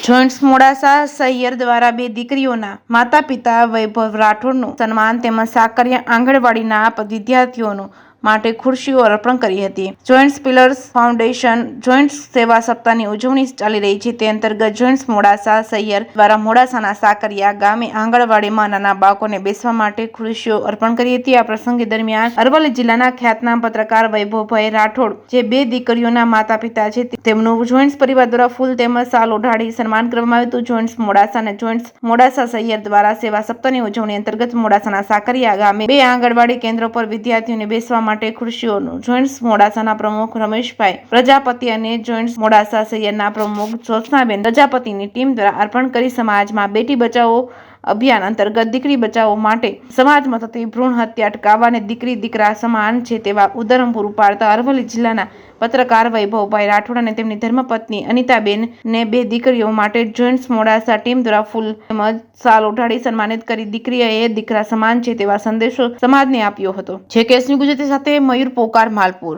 Joints Modasa Sahiyar દ્વારા બે દીકરીઓના માતા પિતા વૈભવ રાઠોડનું સન્માન તેમજ સાકરિયા આંગણવાડીના વિદ્યાર્થીઓનું માટે ખુરશીઓ અર્પણ કરી હતી. જોઇન્ટ્સ પિલર્સ ફાઉન્ડેશન જોઇન્ટ્સ સેવા સપ્તાહની ઉજવણી ચાલી રહી છે. તે અંતર્ગત જોઇન્ટ્સ મોડાસા સહિયર દ્વારા મોડાસાના સાકરિયા ગામે આંગણવાડીમાં નાના બાળકોને બેસવા માટે ખુરશીઓ અર્પણ કરી હતી. આ પ્રસંગે દરમિયાન અરવલ્લી જિલ્લાના ખ્યાતનામ પત્રકાર વૈભવભાઈ રાઠોડ જે બે દીકરીઓના માતા પિતા છે તેમનું જોઇન્ટ્સ પરિવાર દ્વારા ફૂલ તેમજ શાલ ઓઢાડી સન્માન કરવામાં આવ્યું હતું. જોઇન્ટ્સ મોડાસા અને જોઇન્ટ્સ મોડાસા સહિયર દ્વારા સેવા સપ્તાહની ઉજવણી અંતર્ગત મોડાસાના સાકરિયા ગામે બે આંગણવાડી કેન્દ્રો પર વિદ્યાર્થીઓને બેસવા માટે ખુરશીઓનું જોઇન્ટ્સ મોડાસાના પ્રમુખ રમેશભાઈ પ્રજાપતિ અને જોઇન્ટ્સ મોડાસા સહિયરના પ્રમુખ જ્યોત્સનાબેન પ્રજાપતિની ટીમ દ્વારા અર્પણ કરી સમાજમાં બેટી બચાવો અભિયાન અંતર્ગત દીકરી બચાવો માટે સમાજમાં થતી ભ્રૂણ હત્યા અટકાવવા અને દીકરી દીકરા સમાન છે તેવા ઉદાહરણ પૂરું પાડતા અરવલ્લી જિલ્લાના પત્રકાર વૈભવભાઈ રાઠોડ અને તેમની ધર્મપત્ની અનિતાબેન ને બે દીકરીઓ માટે જોઇન્ટ્સ મોડાસા ટીમ દ્વારા ફૂલ તેમજ શાલ ઓઢાડી સન્માનિત કરી દીકરી એ દીકરા સમાન છે તેવા સંદેશો સમાજને આપ્યો હતો. જે કેસની ગુજરાતી સાથે મયુર પોકાર માલપુર.